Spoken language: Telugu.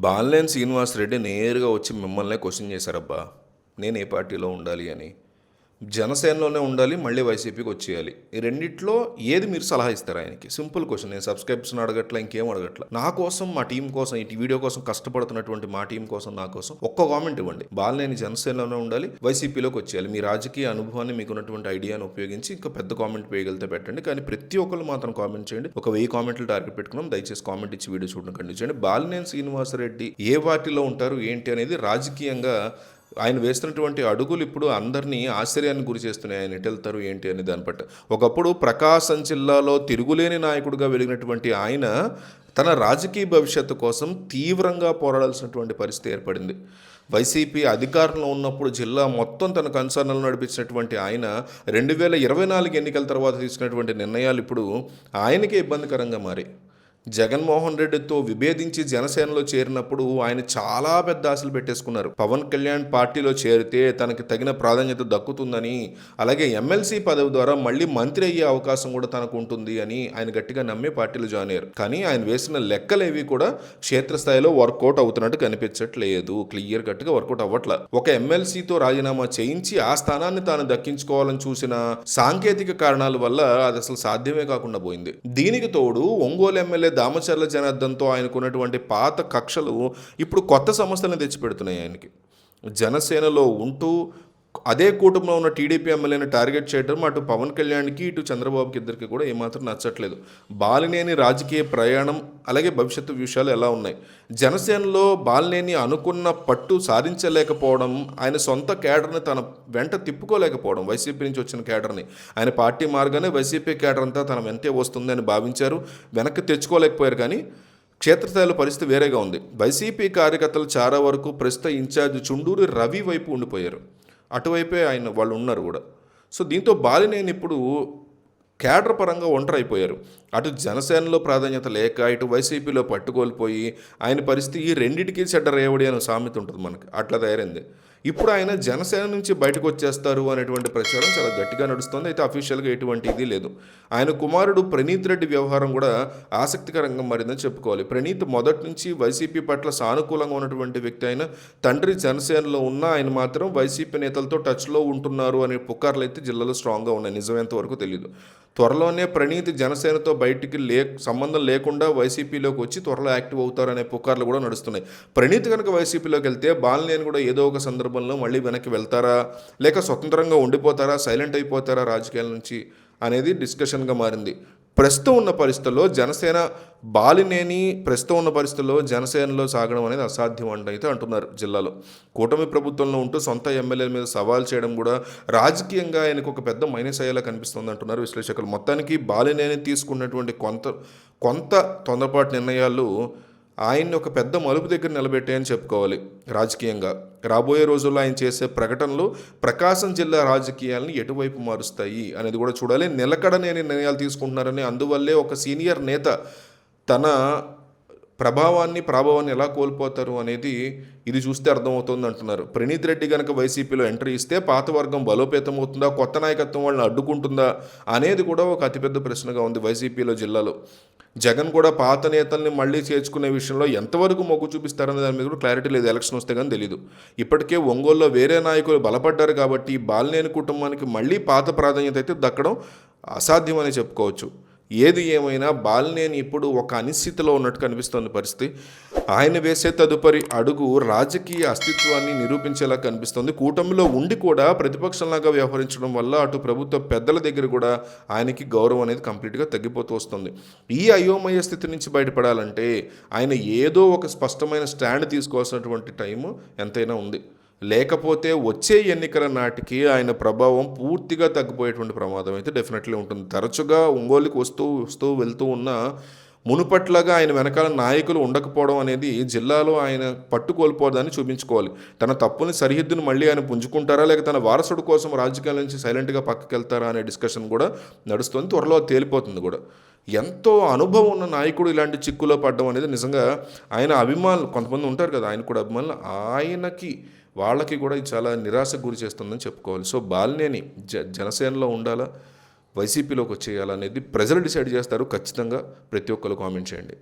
బాలినేని శ్రీనివాసరెడ్డి నేరుగా వచ్చి మిమ్మల్నే క్వశ్చన్ చేశారబ్బా! నేను ఏ పార్టీలో ఉండాలి అని. జనసేనలోనే ఉండాలి, మళ్ళీ వైసీపీకి వచ్చేయాలి. ఈ రెండిట్లో ఏది మీరు సలహా ఇస్తారు ఆయనకి? Simple question. నేను సబ్స్క్రైబర్స్‌ని అడగట్లా, ఇంకేం అడగట్లా. నా కోసం, మా టీం కోసం, ఈ వీడియో కోసం కష్టపడుతున్నటువంటి మా టీం కోసం, నా కోసం ఒక్క కామెంట్ ఇవ్వండి. బాలినేని జనసేనలోనే ఉండాలి, వైసీపీలోకి వచ్చేయాలి. మీ రాజకీయ అనుభవాన్ని, మీకున్నటువంటి ఐడియాను ఉపయోగించి ఇంకా పెద్ద కామెంట్ వేయగలిగితే పెట్టండి. కానీ ప్రతి ఒక్కరు మాత్రం కామెంట్ చేయండి. ఒక 1000 కామెంట్లు టార్గెట్ పెట్టుకున్నాం. దయచేసి కామెంట్ ఇచ్చి వీడియో చూడడం కంటిన్యూ చేయండి. బాలినేని శ్రీనివాసరెడ్డి ఏ పార్టీలో ఉంటారు, ఏంటి అనేది రాజకీయంగా ఆయన వేస్తున్నటువంటి అడుగులు ఇప్పుడు అందరినీ ఆశ్చర్యానికి గురి చేస్తున్నాయి. ఆయన ఎటు వెళ్తారు ఏంటి అని దాన్ని బట్టి. ఒకప్పుడు ప్రకాశం జిల్లాలో తిరుగులేని నాయకుడిగా వెలిగినటువంటి ఆయన తన రాజకీయ భవిష్యత్తు కోసం తీవ్రంగా పోరాడాల్సినటువంటి పరిస్థితి ఏర్పడింది. వైసీపీ అధికారంలో ఉన్నప్పుడు జిల్లా మొత్తం తన కన్సర్న్లు నడిపించినటువంటి ఆయన 2024 ఎన్నికల తర్వాత తీసుకున్నటువంటి నిర్ణయాలు ఇప్పుడు ఆయనకే ఇబ్బందికరంగా మారాయి. జగన్మోహన్ రెడ్డితో విభేదించి జనసేనలో చేరినప్పుడు ఆయన చాలా పెద్ద ఆశలు పెట్టేసుకున్నారు. పవన్ కళ్యాణ్ పార్టీలో చేరితే తనకి తగిన ప్రాధాన్యత దక్కుతుందని, అలాగే ఎమ్మెల్సీ పదవి ద్వారా మళ్ళీ మంత్రి అయ్యే అవకాశం కూడా తనకు ఉంటుంది అని ఆయన గట్టిగా నమ్మే పార్టీలో జాయిన్ అయ్యారు. కానీ ఆయన వేసిన లెక్కలేవి కూడా క్షేత్రస్థాయిలో వర్కౌట్ అవుతున్నట్టు కనిపించట్లేదు. క్లియర్ కట్గా వర్కౌట్ అవ్వట్ల. ఒక ఎమ్మెల్సీతో రాజీనామా చేయించి ఆ స్థానాన్ని తాను దక్కించుకోవాలని చూసిన సాంకేతిక కారణాల వల్ల అది అసలు సాధ్యమే కాకుండా పోయింది. దీనికి తోడు ఒంగోలు ఎమ్మెల్యే దామచర్ల జనార్దన్తో ఆయనకున్నటువంటి పాత కక్షలు ఇప్పుడు కొత్త సమస్యలను తెచ్చిపెడుతున్నాయి ఆయనకి. జనసేనలో ఉంటూ అదే కూటమిలో ఉన్న టీడీపీ ఎమ్మెల్యేని టార్గెట్ చేయడం అటు పవన్ కళ్యాణ్కి, ఇటు చంద్రబాబుకి ఇద్దరికి కూడా ఏమాత్రం నచ్చట్లేదు. బాలినేని రాజకీయ ప్రయాణం అలాగే భవిష్యత్తు విషయాలు ఎలా ఉన్నాయి? జనసేనలో బాలినేని అనుకున్న పట్టు సాధించలేకపోవడం, ఆయన సొంత కేడర్ని తన వెంట తిప్పుకోలేకపోవడం, వైసీపీ నుంచి వచ్చిన కేడర్ని ఆయన పార్టీ మార్గానే వైసీపీ కేడర్ అంతా తన వెంటే వస్తుందని భావించారు. వెనక్కి తెచ్చుకోలేకపోయారు. కానీ క్షేత్రస్థాయిలో పరిస్థితి వేరేగా ఉంది. వైసీపీ కార్యకర్తలు చాలా వరకు ప్రస్తుత ఇన్ఛార్జ్ చుండూరు రవి వైపు ఉండిపోయారు. అటువైపే వాళ్ళు ఉన్నారు కూడా. సో దీంతో బాలినేని ఇప్పుడు కేడర్ పరంగా ఒంటరైపోయారు. అటు జనసేనలో ప్రాధాన్యత లేక, ఇటు వైసీపీలో పట్టుకోల్పోయి ఆయన పరిస్థితి ఈ రెండింటికి చెడ్డ రేవడి అనే సామెత ఉంటుంది మనకి. అట్లా తయారైంది. ఇప్పుడు ఆయన జనసేన నుంచి బయటకు వచ్చేస్తారు అనేటువంటి ప్రచారం చాలా గట్టిగా నడుస్తుంది. అయితే అఫీషియల్గా ఎటువంటి ఇది లేదు. ఆయన కుమారుడు ప్రణీత్ రెడ్డి వ్యవహారం కూడా ఆసక్తికరంగా మారిందని చెప్పుకోవాలి. ప్రణీత్ మొదటి నుంచి వైసీపీ పట్ల సానుకూలంగా ఉన్నటువంటి వ్యక్తి అయిన, తండ్రి జనసేనలో ఉన్న ఆయన మాత్రం వైసీపీ నేతలతో టచ్లో ఉంటున్నారు అనే పుకార్లు అయితే జిల్లాలో స్ట్రాంగ్గా ఉన్నాయి. నిజమేంత వరకు తెలియదు. త్వరలోనే ప్రణీత్ జనసేనతో బయటికి సంబంధం లేకుండా వైసీపీలోకి వచ్చి త్వరలో యాక్టివ్ అవుతారనే పుకార్లు కూడా నడుస్తున్నాయి. ప్రణీత్ కనుక వైసీపీలోకి వెళ్తే బాలినేని కూడా ఏదో ఒక సందర్భంలో మళ్ళీ వెనక్కి వెళ్తారా, లేక స్వతంత్రంగా ఉండిపోతారా, సైలెంట్ అయిపోతారా రాజకీయాల నుంచి అనేది డిస్కషన్గా మారింది. ప్రస్తుతం ఉన్న పరిస్థితుల్లో జనసేనలో సాగడం అనేది అసాధ్యం అయితే అంటున్నారు జిల్లాలో. కూటమి ప్రభుత్వంలో ఉంటూ సొంత ఎమ్మెల్యేల మీద సవాల్ చేయడం కూడా రాజకీయంగా ఆయనకు ఒక పెద్ద మైనస్ అయ్యేలా కనిపిస్తుంది అంటున్నారు విశ్లేషకులు. మొత్తానికి బాలినేని తీసుకున్నటువంటి కొంత తొందరపాటు నిర్ణయాలు ఆయన్ని ఒక పెద్ద మలుపు దగ్గర నిలబెట్టాయని చెప్పుకోవాలి రాజకీయంగా. రాబోయే రోజుల్లో ఆయన చేసే ప్రకటనలు ప్రకాశం జిల్లా రాజకీయాలను ఎటువైపు మారుస్తాయి అనేది కూడా చూడాలి. నిలకడలేని నిర్ణయాలు తీసుకుంటున్నారని, అందువల్లే ఒక సీనియర్ నేత తన ప్రాభవాన్ని ఎలా కోల్పోతారు అనేది ఇది చూస్తే అర్థమవుతుంది అంటున్నారు. ప్రణీత్ రెడ్డి కనుక వైసీపీలో ఎంట్రీ ఇస్తే పాత వర్గం బలోపేతం అవుతుందా, కొత్త నాయకత్వం వాళ్ళని అడ్డుకుంటుందా అనేది కూడా ఒక అతిపెద్ద ప్రశ్నగా ఉంది వైసీపీలో జిల్లాలో. జగన్ కూడా పాత నేతల్ని మళ్ళీ చేర్చుకునే విషయంలో ఎంతవరకు మొగ్గు చూపిస్తారనే దాని మీద కూడా క్లారిటీ లేదు. ఎలక్షన్ వస్తే కానీ తెలియదు. ఇప్పటికే ఒంగోలులో వేరే నాయకులు బలపడ్డారు కాబట్టి బాలినేని కుటుంబానికి మళ్ళీ పాత ప్రాధాన్యత అయితే దక్కడం అసాధ్యమని చెప్పుకోవచ్చు. ఏది ఏమైనా బాలినేని ఇప్పుడు ఒక అనిశ్చితిలో ఉన్నట్టు కనిపిస్తోంది పరిస్థితి. ఆయన వేసే తదుపరి అడుగు రాజకీయ అస్తిత్వాన్ని నిరూపించేలా కనిపిస్తోంది. కూటమిలో ఉండి కూడా ప్రతిపక్షంలాగా వ్యవహరించడం వల్ల అటు ప్రభుత్వ పెద్దల దగ్గర కూడా ఆయనకి గౌరవం అనేది కంప్లీట్గా తగ్గిపోతూ వస్తుంది. ఈ అయోమయ స్థితి నుంచి బయటపడాలంటే ఆయన ఏదో ఒక స్పష్టమైన స్టాండ్ తీసుకోవాల్సినటువంటి టైము ఎంతైనా ఉంది. లేకపోతే వచ్చే ఎన్నికల నాటికి ఆయన ప్రభావం పూర్తిగా తగ్గిపోయేటువంటి ప్రమాదం అయితే డెఫినెట్లీ ఉంటుంది. తరచుగా ఒంగోలుకి వస్తూ వెళ్తూ ఉన్న మునుపట్లాగా ఆయన వెనకాల నాయకులు ఉండకపోవడం అనేది జిల్లాలో ఆయన పట్టుకోల్పోదని చూపించుకోవాలి. తన తప్పుని సరిహద్దును మళ్ళీ ఆయన పుంజుకుంటారా, లేక తన వారసుడు కోసం రాజకీయాల నుంచి సైలెంట్గా పక్కకి వెళ్తారా అనే డిస్కషన్ కూడా నడుస్తుంది. త్వరలో తేలిపోతుంది కూడా. ఎంతో అనుభవం ఉన్న నాయకుడు ఇలాంటి చిక్కులో పడడం అనేది నిజంగా ఆయన అభిమానులు కొంతమంది ఉంటారు కదా, ఆయన కూడా అభిమానులు, వాళ్ళకి కూడా ఇది చాలా నిరాశకు గురి చేస్తుందని చెప్పుకోవాలి. సో బాలినేని జనసేనలో ఉండాలా, వైసీపీలోకి వచ్చేయాలనేది ప్రజలు డిసైడ్ చేస్తారు. ఖచ్చితంగా ప్రతి ఒక్కరు కామెంట్ చేయండి.